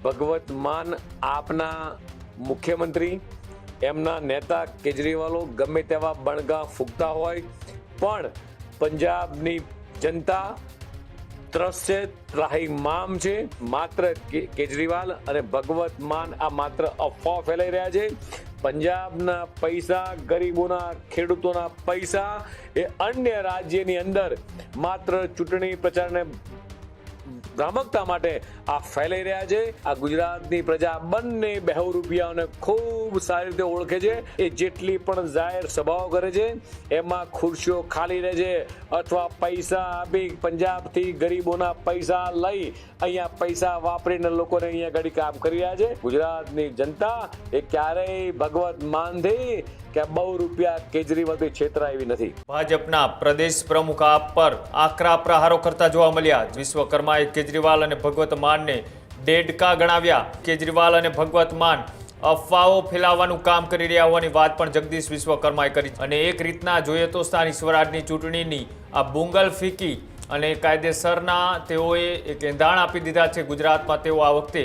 ભગવત માન આપના મુખ્યમંત્રી એમના નેતા કેજરીવાલો ગમે તેવા બણગા ફૂંકતા હોય પણ પંજાબની જનતા ત્રસ્ત ત્રાહિમામ છે। માત્ર કેજરીવાલ અને ભગવત માન આ માત્ર અફવા ફેલાઈ રહ્યા છે। પંજાબના પૈસા, ગરીબોના, ખેડૂતોના પૈસા એ અન્ય રાજ્યની અંદર માત્ર ચૂંટણી પ્રચારને ભ્રામકતા માટે આ ફેલાઈ રહ્યા છે। આ ગુજરાતની પ્રજા બંને બહુરૂપિયાઓને ખૂબ સારી રીતે ઓળખે છે। એ જેટલી પણ જાહેર સભાઓ કરે છે એમાં ખુરશીઓ ખાલી રહે છે અથવા પૈસા આપી પંજાબથી ગરીબોના પૈસા લઈ અહીંયા પૈસા વાપરીને લોકોને અહીંયા ઘડી કામ કરી રહ્યા છે। ગુજરાતની જનતા એ ક્યારેય ભગવત માનથી કે બહુ રૂપિયા કેજરીવાલથી છેતરાય એવી નથી। ભાજપના પ્રદેશ પ્રમુખ આપ પર આકરા પ્રહારો કરતા જોવા મળ્યા। વિશ્વકર્માએ કેજરીવાલ અને ભગવત માનને ડેડકા ગણાવ્યા। કેજરીવાલ અને ભગવત માન અફવાઓ ફેલાવવાનું કામ કરી રહ્યા હોવાની વાત પણ જગદીશ વિશ્વકર્માએ કરી। અને એક રીતના જોઈએ તો સ્થાનિક સ્વરાજની ચૂંટણીની આ બુંગલ ફીકી અને કાયદેસરના તેઓએ એક એંધાણ આપી દીધા છે। ગુજરાતમાં તેઓ આ વખતે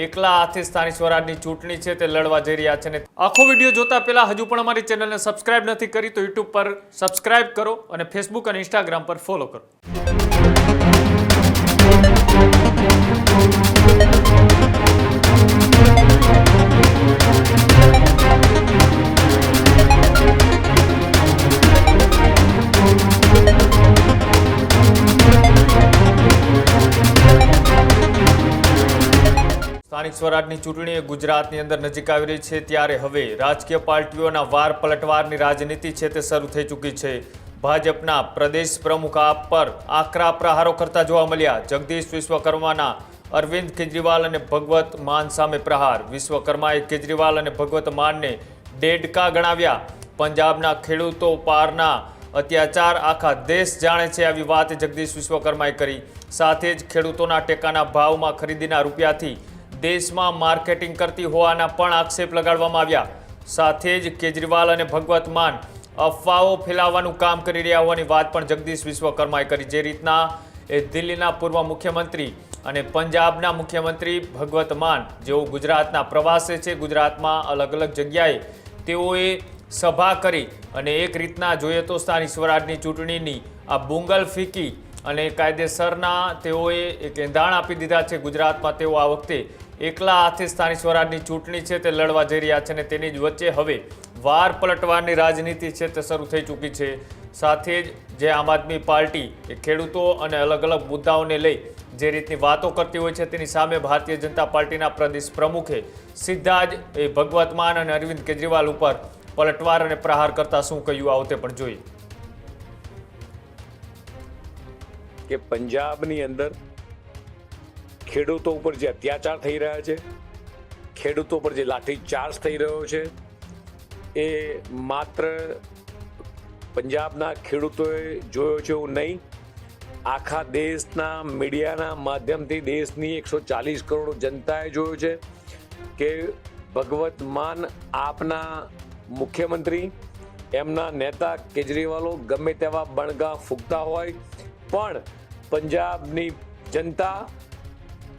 એકલા હાથે સ્થાનિક સ્વરાજની ચૂંટણી છે તે લડવા જઈ રહ્યા છે। આખો વિડીયો જોતા પહેલા હજુ પણ અમારી ચેનલને સબસ્ક્રાઇબ નથી કરી તો યુટ્યુબ પર સબસ્ક્રાઇબ કરો અને ફેસબુક અને ઇન્સ્ટાગ્રામ પર ફોલો કરો। સ્થાનિક સ્વરાજની ચૂંટણી ગુજરાતની અંદર નજીક આવી રહી છે ત્યારે હવે રાજકીય પાર્ટીઓના વાર પલટવારની રાજનીતિ છે તે શરૂ થઈ ચૂકી છે। ભાજપના પ્રદેશ પ્રમુખ આપ પર આકરા પ્રહારો કરતા જોવા મળ્યા। જગદીશ વિશ્વકર્માના અરવિંદ કેજરીવાલ અને ભગવત માન સામે પ્રહાર। વિશ્વકર્માએ કેજરીવાલ અને ભગવત માનને ડેડકા ગણાવ્યા। પંજાબના ખેડૂતો પારના અત્યાચાર આખા દેશ જાણે છે આવી વાત જગદીશ વિશ્વકર્માએ કરી। સાથે જ ખેડૂતોના ટેકાના ભાવમાં ખરીદીના રૂપિયાથી દેશમાં માર્કેટિંગ કરતી હોવાના પણ આક્ષેપ લગાડવામાં આવ્યા। સાથે જ કેજરીવાલ અને ભગવત માન અફવાઓ ફેલાવવાનું કામ કરી રહ્યા હોવાની વાત પણ જગદીશ વિશ્વકર્માએ કરી। જે રીતના એ દિલ્હીના પૂર્વ મુખ્યમંત્રી અને પંજાબના મુખ્યમંત્રી ભગવત માન જેઓ ગુજરાતના પ્રવાસે છે, ગુજરાતમાં અલગ અલગ જગ્યાએ તેઓએ સભા કરી અને એક રીતના જોઈએ તો સ્થાનિક સ્વરાજની ચૂંટણીની આ બુંગલ ફીકી અને કાયદેસરના તેઓએ એક એંધાણ આપી દીધા છે। ગુજરાતમાં તેઓ આ વખતે એકલા હાથે સ્થાનિક સ્વરાજની ચૂંટણી છે તે લડવા જઈ રહ્યા છે અને તેની જ વચ્ચે હવે વાર પલટવારની રાજનીતિ છે તે શરૂ થઈ ચૂકી છે। સાથે જ જે આમ આદમી પાર્ટી એ ખેડૂતો અને અલગ અલગ મુદ્દાઓને લઈ જે રીતની વાતો કરતી હોય છે તેની સામે ભારતીય જનતા પાર્ટીના પ્રદેશ પ્રમુખે સીધા જ એ ભગવત માન અને અરવિંદ કેજરીવાલ ઉપર પલટવાર અને પ્રહાર કરતા શું કહ્યું આવો તે પણ જોઈએ કે પંજાબની અંદર ખેડૂતો ઉપર જે અત્યાચાર થઈ રહ્યા છે, ખેડૂતો પર જે લાઠીચાર્જ થઈ રહ્યો છે એ માત્ર પંજાબના ખેડૂતોએ જોયો છે એવું નહીં, આખા દેશના મીડિયાના માધ્યમથી દેશની 140 કરોડ જનતાએ જોયું છે કે ભગવત માન આપના મુખ્યમંત્રી એમના નેતા કેજરીવાલો ગમે તેવા બણગા ફૂંકતા હોય પણ પંજાબની જનતા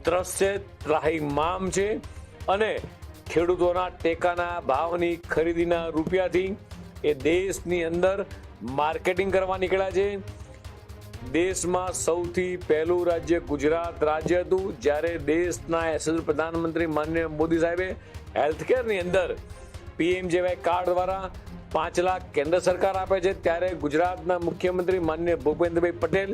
ત્રસ્ત ત્રાહિમામ છે અને ખેડૂતોના ટેકાના ભાવની ખરીદીના રૂપિયાથી એ દેશની અંદર માર્કેટિંગ કરવા નીકળ્યા છે। દેશમાં સૌથી પહેલું રાજ્ય ગુજરાત રાજ્ય હતું જ્યારે દેશના યશસ્વી પ્રધાનમંત્રી માનનીય મોદી સાહેબે હેલ્થકેરની અંદર PMJY કાર્ડ દ્વારા 5 લાખ કેન્દ્ર સરકાર આપે છે ત્યારે ગુજરાતના મુખ્યમંત્રી માનનીય ભૂપેન્દ્રભાઈ પટેલ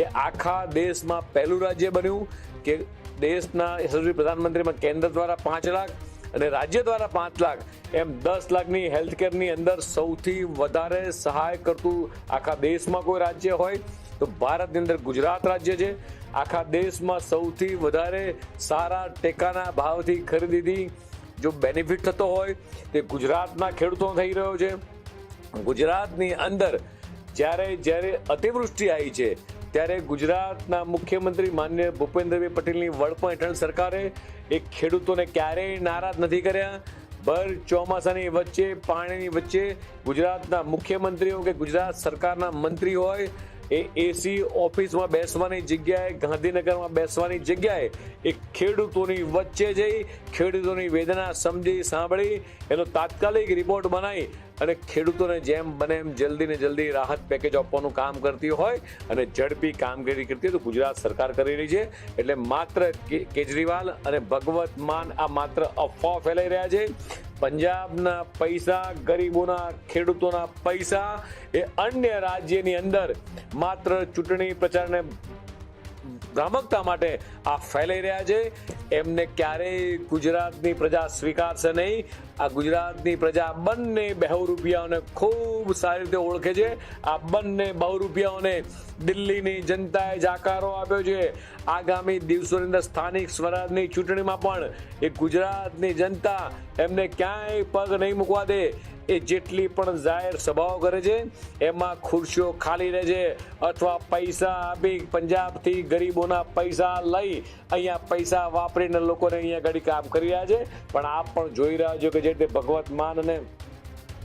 એ આખા દેશમાં પહેલું રાજ્ય બન્યું કે દેશના યશસ્વી પ્રધાનમંત્રીમાં કેન્દ્ર દ્વારા 5 લાખ અને રાજ્ય દ્વારા 5 લાખ એમ 10 લાખની હેલ્થકેરની અંદર સૌથી વધારે સહાય કરતું આખા દેશમાં કોઈ રાજ્ય હોય તો ભારતની અંદર ગુજરાત રાજ્ય છે। આખા દેશમાં સૌથી વધારે સારા ટેકાના ભાવથી ખરીદીથી જો બેનિફિટ થતો હોય તે ગુજરાતના ખેડૂતો થઈ રહ્યો છે। ગુજરાતની અંદર જ્યારે અતિવૃષ્ટિ આવી છે ત્યારે ગુજરાતના મુખ્યમંત્રી માનનીય ભૂપેન્દ્રભાઈ પટેલની વડપણ હેઠળ સરકારે એ ખેડૂતોને ક્યારેય નારાજ નથી કર્યા। ભર ચોમાસાની વચ્ચે પાણીની વચ્ચે ગુજરાતના મુખ્યમંત્રીઓ કે ગુજરાત સરકારના મંત્રી હોય એ એસી ઓફિસમાં બેસવાની જગ્યાએ, ગાંધીનગરમાં બેસવાની જગ્યાએ એ ખેડૂતોની વચ્ચે જઈ ખેડૂતોની વેદના સમજી સાંભળી એનો તાત્કાલિક રિપોર્ટ બનાવી અને ખેડૂતોને જેમ બને એમ જલ્દી ને જલ્દી રાહત પેકેજ આપવાનું કામ કરતી હોય અને ઝડપી કામગીરી કરતી હોય તો ગુજરાત સરકાર કરી રહી છે. એટલે માત્ર કેજરીવાલ અને ભગવત માન આ માત્ર અફવા ફેલાઈ રહ્યા છે. પંજાબના પૈસા, ગરીબોના, ખેડૂતોના પૈસા એ અન્ય રાજ્યની અંદર માત્ર ચૂંટણી પ્રચારને ભ્રામકતા માટે આ ફેલાઈ રહ્યા છે. એમને ક્યારેય ગુજરાતની પ્રજા સ્વીકારશે નહીં. આ ગુજરાતની પ્રજા બંને બહુરૂપિયાઓને ખૂબ સારી રીતે ઓળખે છે. આ બંને બહુરૂપિયાઓને દિલ્હીની જનતાએ જાકારો આપ્યો છે. આગામી દિવસોની અંદર સ્થાનિક સ્વરાજની ચૂંટણીમાં પણ એ ગુજરાતની જનતા એમને ક્યાંય પગ નહીં મૂકવા દે. એ જેટલી પણ જાહેર સભાઓ કરે છે એમાં ખુરશીઓ ખાલી રહે છે અથવા પૈસા આપી પંજાબથી ગરીબોના પૈસા લઈ અહીંયા પૈસા વાપરીને લોકોને અહીંયા ઘડી કામ કરી રહ્યા છે. પણ આપ પણ જોઈ રહ્યા છો કે જે રીતે ભગવત માન અને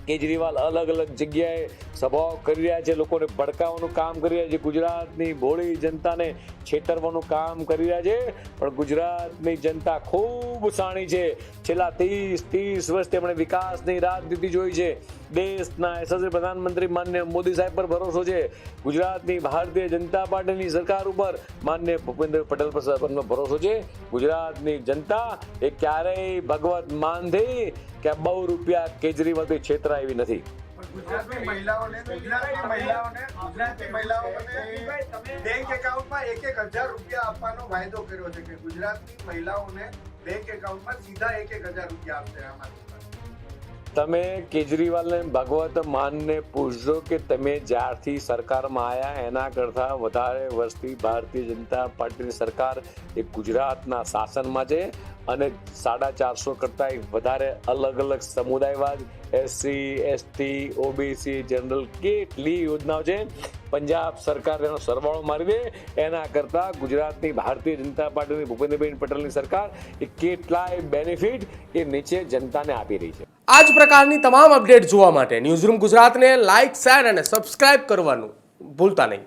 કેજરીવાલ અલગ અલગ જગ્યાએ સભાઓ કરી રહ્યા છે, લોકોને ભડકાવવાનું કામ કરી રહ્યા છે, ગુજરાતની ભોળી જનતાને છેતરવાનું કામ કરી રહ્યા છે. પણ ગુજરાતની જનતા ખૂબ શાણી છે. છેલ્લા 30 વર્ષ તેમણે વિકાસની રાજનીતિ જોઈ છે. દેશના યશસ્વી પ્રધાનમંત્રી માનનીય મોદી સાહેબ પર ભરોસો છે. ગુજરાતની ભારતીય જનતા પાર્ટીની સરકાર ઉપર માનનીય ભૂપેન્દ્ર પટેલ પરનો ભરોસો છે. ગુજરાતની જનતા એ ક્યારેય ભગવત માનથી કે બહુ રૂપિયા કેજરીવાલથી છેતરાય એવી નથી. ગુજરાતની મહિલાઓને બેંક એકાઉન્ટમાં 1,000 રૂપિયા આપવાનો વાયદો કર્યો છે કે ગુજરાતની મહિલાઓને બેંક એકાઉન્ટમાં સીધા 1,000 રૂપિયા આપશે. આમાંથી તમે કેજરીવાલને ભગવત માનને પૂછજો કે તમે જ્યારથી સરકારમાં આવ્યા એના કરતાં વધારે વર્ષથી ભારતીય જનતા પાર્ટીની સરકાર એ ગુજરાતના શાસનમાં છે અને 450 કરતાં વધારે અલગ અલગ સમુદાયવાદ, SC, ST, OBC, જનરલ કેટલી યોજનાઓ છે. પંજાબ સરકાર એનો સરવાળો મારી દે એના કરતાં ગુજરાતની ભારતીય જનતા પાર્ટીની ભૂપેન્દ્રભાઈ પટેલની સરકાર એ કેટલાય બેનિફિટ એ નીચે જનતાને આપી રહી છે. આ જ પ્રકારની તમામ અપડેટ જોવા માટે ન્યૂઝરૂમ ગુજરાતને લાઇક, શેર અને સબસ્ક્રાઇબ કરવાનું ભૂલતા નહીં.